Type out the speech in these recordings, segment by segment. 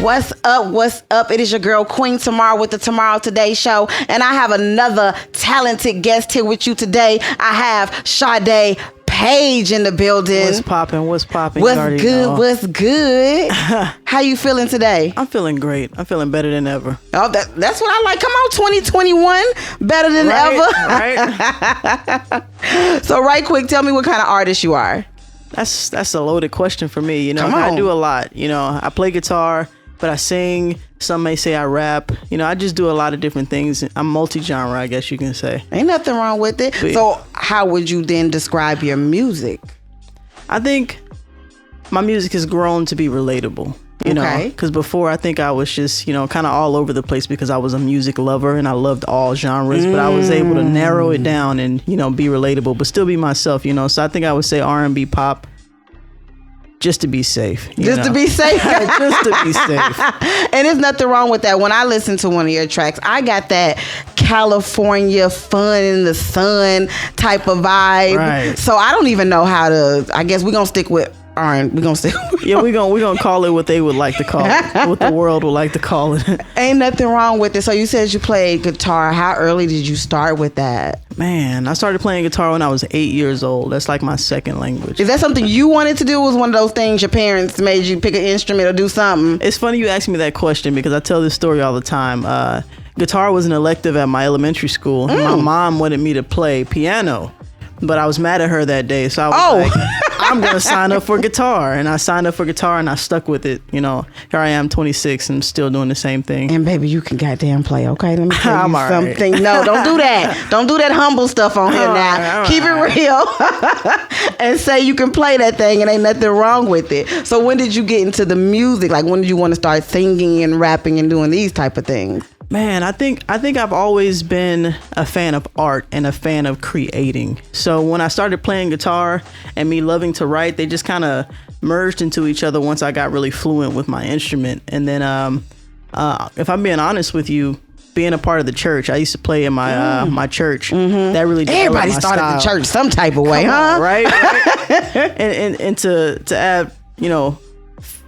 What's up? What's up? It is your girl, Queen Tomaro with the Tomaro Today Show. And I have another talented guest here with you today. I have Sade Page in the building. What's popping? What's popping? What's good? What's good? How you feeling today? I'm feeling great. I'm feeling better than ever. Oh, that's what I like. Come on, 2021. Better than ever. Right. So right quick, tell me what kind of artist you are. That's a loaded question for me. You know, Come on. I do a lot. You know, I play guitar, but I sing. Some may say I rap. You know, I just do a lot of different things. I'm multi-genre, I guess you can say. Ain't nothing wrong with it. But, so how would you then describe your music? I think my music has grown to be relatable. You know, because before I think I was just, you know, kind of all over the place because I was a music lover and I loved all genres, but I was able to narrow it down and, you know, be relatable, but still be myself, you know. So I think I would say R&B pop just to be safe. Just to be safe. Just to be safe. And there's nothing wrong with that. When I listen to one of your tracks, I got that California fun in the sun type of vibe. Right. So I don't even know how to, I guess we're going to stick with we're gonna stick. Yeah, we're gonna call it what they would like to call it, what the world would like to call it. Ain't nothing wrong with it. So you said you played guitar. How early did you start with that? Man, I started playing guitar when I was 8 years old. That's like my second language. Is that something you wanted to do? Was one of those things your parents made you pick an instrument or do something? It's funny you ask me that question because I tell this story all the time. Guitar was an elective at my elementary school. My mom wanted me to play piano, but I was mad at her that day, so I was like, I'm going to sign up for guitar. And I signed up for guitar and I stuck with it. You know, here I am, 26, and still doing the same thing. And baby, you can goddamn play, okay? Let me tell you I'm something. Right. No, don't do that. Don't do that humble stuff on here now. Right, Keep it real and say you can play that thing and ain't nothing wrong with it. So when did you get into the music? Like, when did you want to start singing and rapping and doing these type of things? Man, I think I've always been a fan of art and a fan of creating. So when I started playing guitar and me loving to write, they just kind of merged into each other once I got really fluent with my instrument. And then if I'm being honest with you, being a part of the church, I used to play in my my church. That really developed Everybody my started style. the church some type of way, huh? Right? and to add, you know,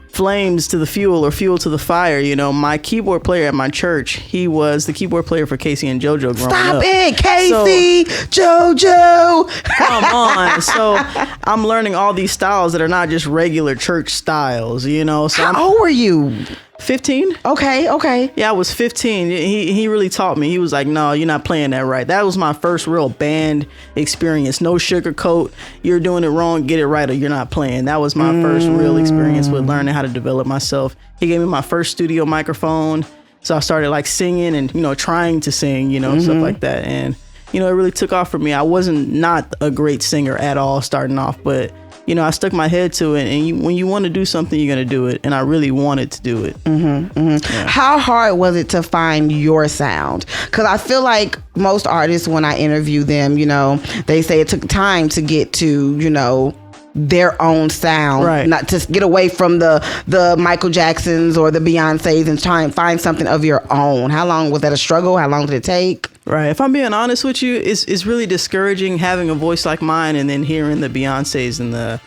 flames to the fuel or fuel to the fire, you know, my keyboard player at my church, he was the keyboard player for Casey and JoJo growing up. Stop it, Casey, JoJo. Come on. So I'm learning all these styles that are not just regular church styles, you know. So How old were you? 15. Okay. Yeah, I was 15. He really taught me. He was like, no, you're not playing that right. That was my first real band experience. No sugarcoat. You're doing it wrong. Get it right or you're not playing. That was my first real experience with learning how to develop myself. He gave me my first studio microphone. So I started like singing and, you know, trying to sing, you know, stuff like that. And, you know, it really took off for me. I wasn't not a great singer at all starting off, but you know, I stuck my head to it, and when you want to do something, you're going to do it. And I really wanted to do it. Yeah. How hard was it to find your sound? Because I feel like most artists, when I interview them, you know, they say it took time to get to, you know, their own sound, right? Not to get away from the Michael Jacksons or the Beyoncés and try and find something of your own. How long was that a struggle? How long did it take? Right. If I'm being honest with you, it's really discouraging having a voice like mine and then hearing the Beyoncés and the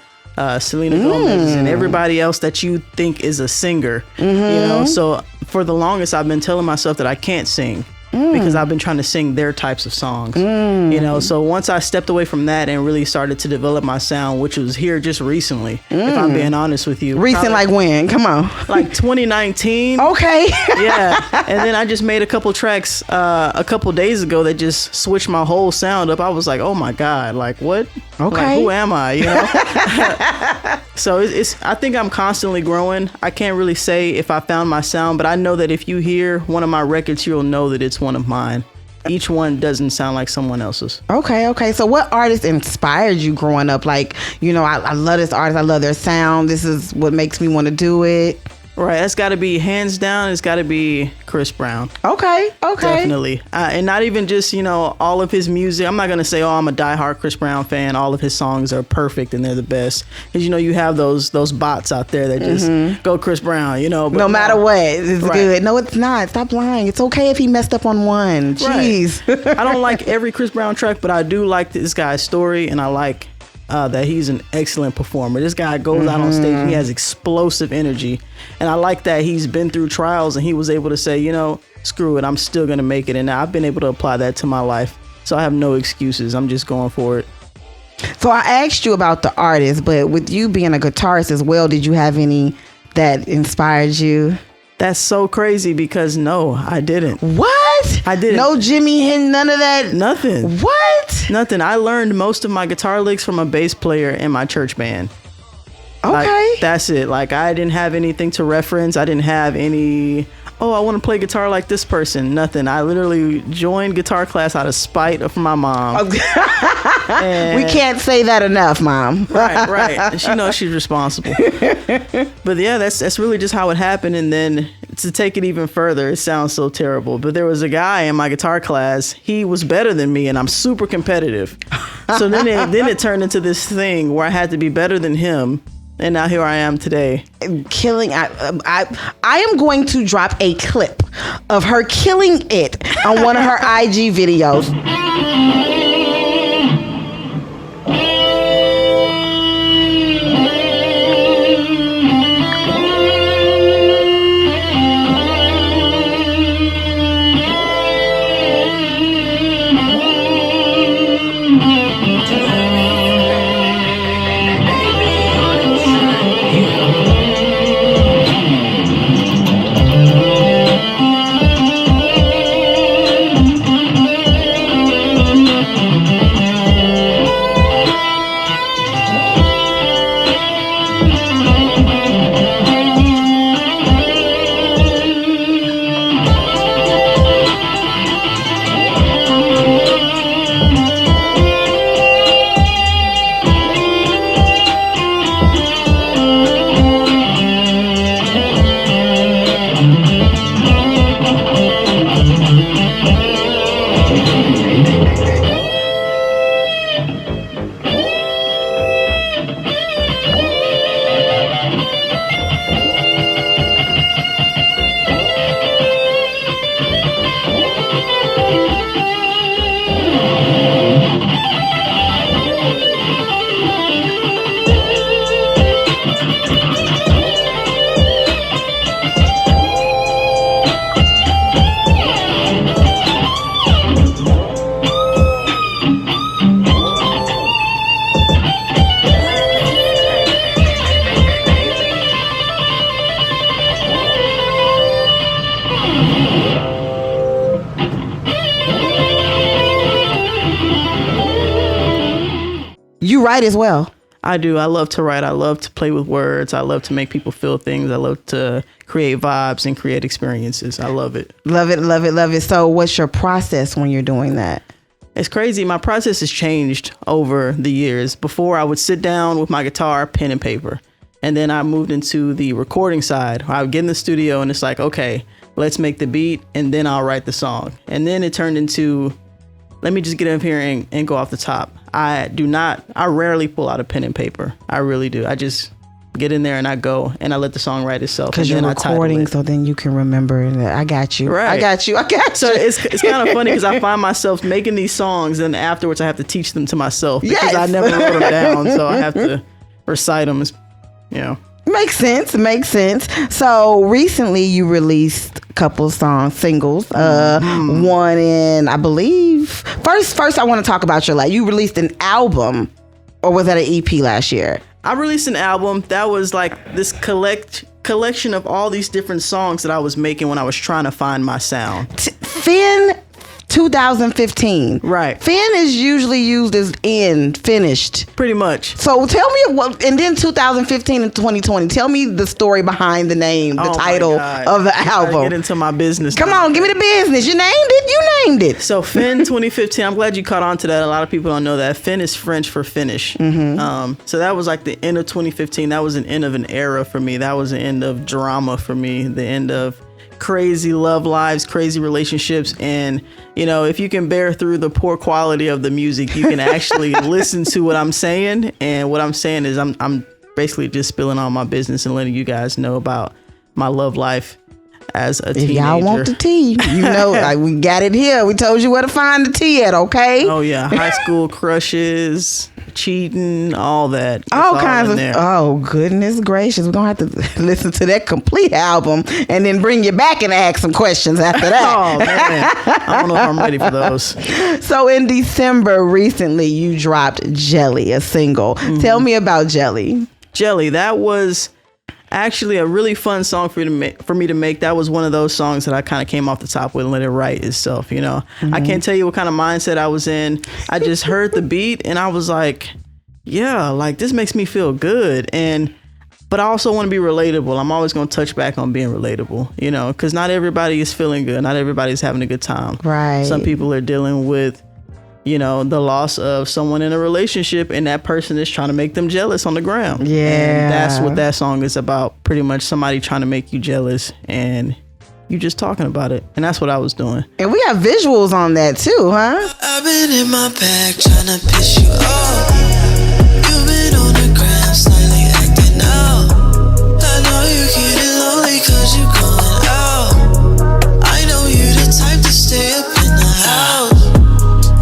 Selena Gomez and everybody else that you think is a singer. You know, so for the longest, I've been telling myself that I can't sing. Because I've been trying to sing their types of songs, you know. So once I stepped away from that and really started to develop my sound, which was here just recently, if I'm being honest with you. Recent, like when? Come on. Like 2019. Okay. Yeah. And then I just made a couple tracks a couple days ago that just switched my whole sound up. I was like, oh my God, like what? Okay. Like, who am I? You know? So I think I'm constantly growing. I can't really say if I found my sound, but I know that if you hear one of my records, you'll know that it's one of mine. Each one doesn't sound like someone else's. Okay. So what artist inspired you growing up? Like, you know, I love this artist. I love their sound. This is what makes me want to do it. Right. That's got to be hands down. It's got to be Chris Brown. Okay. Definitely. And not even just, you know, all of his music. I'm not going to say, oh, I'm a diehard Chris Brown fan. All of his songs are perfect and they're the best. Because, you know, you have those bots out there that just go Chris Brown, you know. But no matter what, it's good. No, it's not. Stop lying. It's okay if he messed up on one. Jeez. Right. I don't like every Chris Brown track, but I do like this guy's story and I like that he's an excellent performer. This guy goes out on stage and he has explosive energy. And I like that he's been through trials and he was able to say, you know, screw it, I'm still going to make it. And I've been able to apply that to my life. So I have no excuses. I'm just going for it. So I asked you about the artist, but with you being a guitarist as well, did you have any that inspired you? That's so crazy because no, I didn't. What? I didn't. No Jimmy Hen, none of that? Nothing. What? Nothing. I learned most of my guitar licks from a bass player in my church band. Okay. Like, that's it. Like, I didn't have anything to reference. I didn't have any, oh, I want to play guitar like this person. Nothing. I literally joined guitar class out of spite of my mom. We can't say that enough, Mom. Right. She knows she's responsible. But yeah, that's really just how it happened. And then to take it even further, it sounds so terrible, but there was a guy in my guitar class. He was better than me, and I'm super competitive. So then it turned into this thing where I had to be better than him. And now here I am today. Killing. I am going to drop a clip of her killing it on one of her IG videos. You write as well. I do. I love to write. I love to play with words. I love to make people feel things. I love to create vibes and create experiences. I love it. Love it, love it, love it. So what's your process when you're doing that? It's crazy. My process has changed over the years. Before, I would sit down with my guitar, pen and paper. And then I moved into the recording side. I would get in the studio and it's like, okay, let's make the beat and then I'll write the song. And then it turned into, let me just get up here and go off the top. I rarely pull out a pen and paper. I really do. I just get in there and I go and I let the song write itself. Because you're recording, so then you can remember. I got you. Right. I got you. So it's kind of funny because I find myself making these songs and afterwards I have to teach them to myself because I never wrote them down. So I have to recite them, Makes sense. So recently you released a couple songs, singles. One in, I believe. First I want to talk about your life. You released an album, or was that an EP last year? I released an album that was like this collection of all these different songs that I was making when I was trying to find my sound. Finn 2015. Right. Fin is usually used as finished. Pretty much. So tell me and then 2015 and 2020. Tell me the story behind the name, the title of the album. Get into my business. Come on, give me the business. You named it. So Fin 2015. I'm glad you caught on to that. A lot of people don't know that. Fin is French for finish. Mm-hmm. So that was like the end of 2015. That was an end of an era for me. That was the end of drama for me. The end of crazy love lives, crazy relationships. And if you can bear through the poor quality of the music, you can actually listen to what I'm saying. And what I'm saying is I'm basically just spilling all my business and letting you guys know about my love life as a teenager. If y'all want the tea, we got it here. We told you where to find the tea at, okay? Oh yeah, high school crushes, cheating, all that. It's all kinds in of there. Oh goodness gracious, we're gonna have to listen to that complete album and then bring you back and ask some questions after that. Oh man, I don't know if I'm ready for those. So in December recently you dropped Jelly, a single. Tell me about Jelly. Jelly, that was actually a really fun song for me to make. That was one of those songs that I kind of came off the top with and let it write itself, you know. I can't tell you what kind of mindset I was in. I just heard the beat and I was like, yeah, like this makes me feel good. But I also want to be relatable. I'm always going to touch back on being relatable, you know, because not everybody is feeling good. Not everybody's having a good time. Right. Some people are dealing with, you know, the loss of someone in a relationship and that person is trying to make them jealous on the ground. Yeah. And that's what that song is about. Pretty much somebody trying to make you jealous and you just talking about it. And that's what I was doing. And we have visuals on that too, huh? I've been in my bag trying to piss you off. You've been on the ground slightly acting out. I know you getting lonely cause you going out. I know you the type to stay up in the house.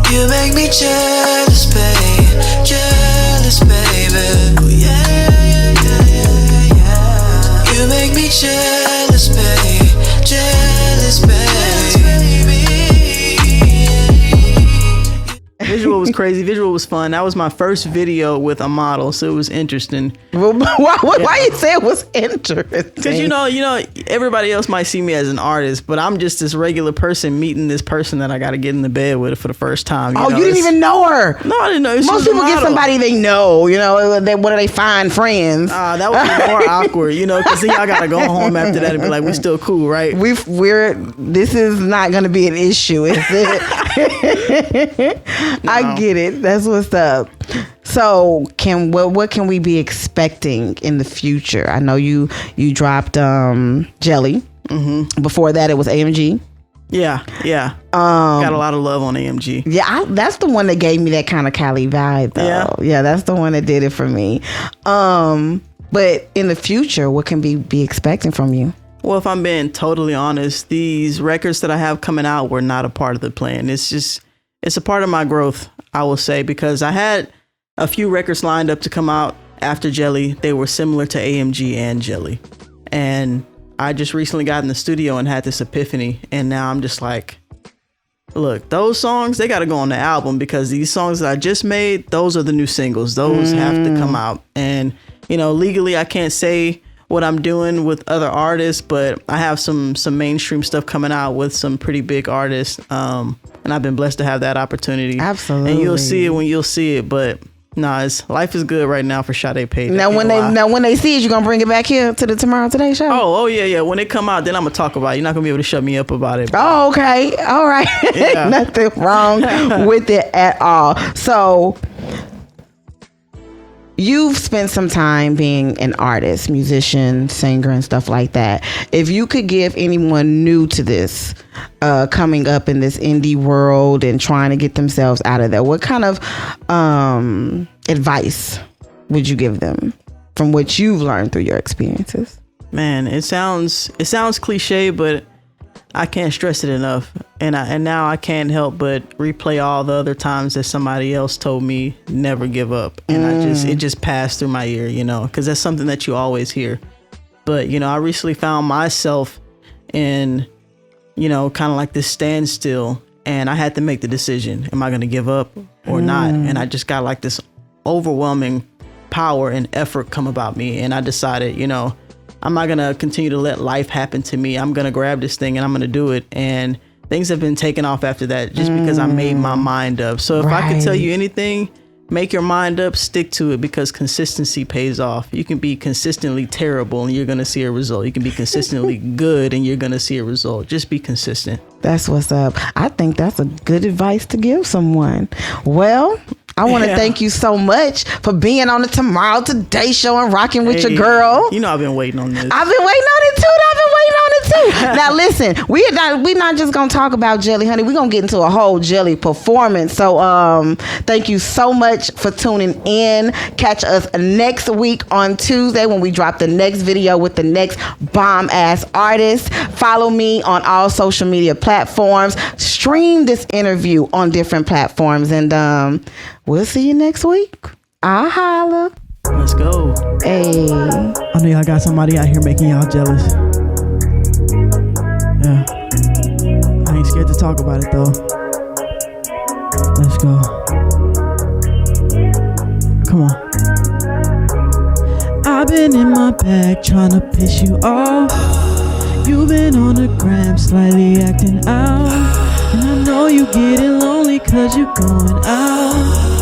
You make me jealous, babe. Jealous, baby. Oh, yeah. You make me jealous, babe. Jealous, baby. Visual was crazy. Visual was fun. That was my first video with a model, so it was interesting. Why you say it was interesting? Because you know, everybody else might see me as an artist, but I'm just this regular person meeting this person that I got to get in the bed with for the first time. You didn't even know her. No, I didn't know. Most people get somebody they know. You know, what do they find? Friends. That would be more awkward, you know, because then y'all got to go home after that and be like, we still cool, right? This is not going to be an issue, is it? No. I get it. That's what's up. So what can we be expecting in the future? I know you dropped Jelly. Mm-hmm. Before that, it was AMG. Yeah. Got a lot of love on AMG. Yeah, that's the one that gave me that kind of Cali vibe, though. Yeah, that's the one that did it for me. But in the future, what can we be expecting from you? Well, if I'm being totally honest, these records that I have coming out were not a part of the plan. It's a part of my growth, I will say, because I had a few records lined up to come out after Jelly. They were similar to AMG and Jelly. And I just recently got in the studio and had this epiphany. And now I'm just like, look, those songs, they got to go on the album because these songs that I just made, those are the new singles. Those have to come out. And, you know, legally, I can't say what I'm doing with other artists, but I have some mainstream stuff coming out with some pretty big artists. And I've been blessed to have that opportunity. Absolutely. And you'll see it when you'll see it. But life is good right now for Sade Page. Now when they see it, you're gonna bring it back here to the Tomaro Today show? Oh yeah. When it come out, then I'm gonna talk about it. You're not gonna be able to shut me up about it. Oh, okay. All right. Yeah. Nothing wrong with it at all. So you've spent some time being an artist, musician, singer, and stuff like that. If you could give anyone new to this, coming up in this indie world and trying to get themselves out of there, what kind of advice would you give them from what you've learned through your experiences? Man, it sounds cliche, but I can't stress it enough. And now I can't help but replay all the other times that somebody else told me never give up. And it just passed through my ear, you know, because that's something that you always hear. But, you know, I recently found myself in, you know, kind of like this standstill, and I had to make the decision. Am I going to give up or not? And I just got like this overwhelming power and effort come about me. And I decided, you know, I'm not going to continue to let life happen to me. I'm going to grab this thing and I'm going to do it. And things have been taken off after that just because I made my mind up. So if I could tell you anything, make your mind up, stick to it, because consistency pays off. You can be consistently terrible and you're going to see a result. You can be consistently good and you're going to see a result. Just be consistent. That's what's up. I think that's a good advice to give someone. Well, I want to thank you so much for being on the Tomaro Today show and rocking with your girl. You know I've been waiting on this. I've been waiting on it too. Now listen, we're not just gonna talk about Jelly, honey. We're gonna get into a whole Jelly performance. So thank you so much for tuning in. Catch us next week on Tuesday when we drop the next video with the next bomb ass artist. Follow me on all social media platforms. Stream this interview on different platforms, and we'll see you next week. I holla. Let's go. Hey. I know y'all got somebody out here making y'all jealous. Yeah. I ain't scared to talk about it though. Let's go. Come on. I've been in my bag trying to piss you off. You've been on the gram slightly acting out. And I know you getting lonely cause you going out.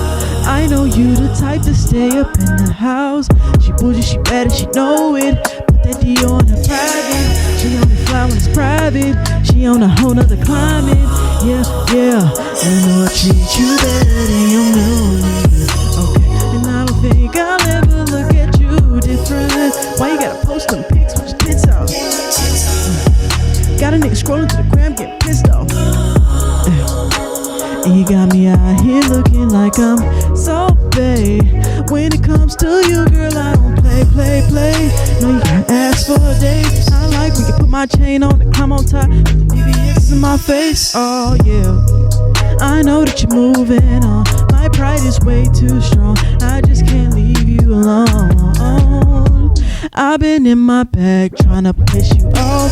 I know you the type to stay up in the house. She bougie, she bad and she know it. Put that D on her private. She only fly when it's private. She on a whole nother climate. Yeah, yeah. And I'll treat you better than your new nigga. Okay. And I don't think I'll ever look at you different. Why you gotta post them pics with your tits out? Got a nigga scrolling to the gram getting pissed off. And you got me out here looking like I'm so bae. When it comes to you, girl, I don't play. No, you can ask for a date. I like when you put my chain on and come on top. Put the BBS in my face, oh yeah. I know that you're moving on. My pride is way too strong. I just can't leave you alone. I've been in my bag trying to piss you off.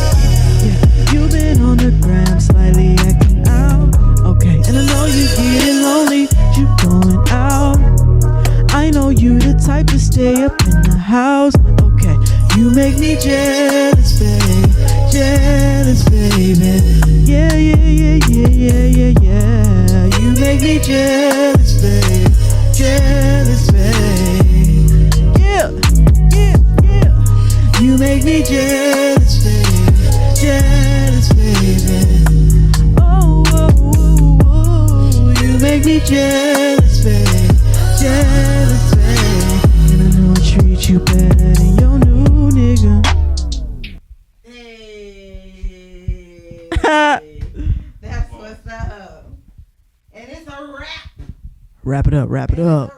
Yeah, you've been on the gram slightly acting out. Okay, and I know you getting lonely, you going out. I know you the type to stay up in the house. Okay, you make me jealous, babe. Jealous, baby. Yeah. You make me jealous, babe. Jealous, babe. Yeah. You make me jealous, babe. Jealous, baby. You make me jealous, babe. Jealous, babe. And I know I treat you better than your new nigga. Hey. That's what's up. And it's a wrap. Wrap it up.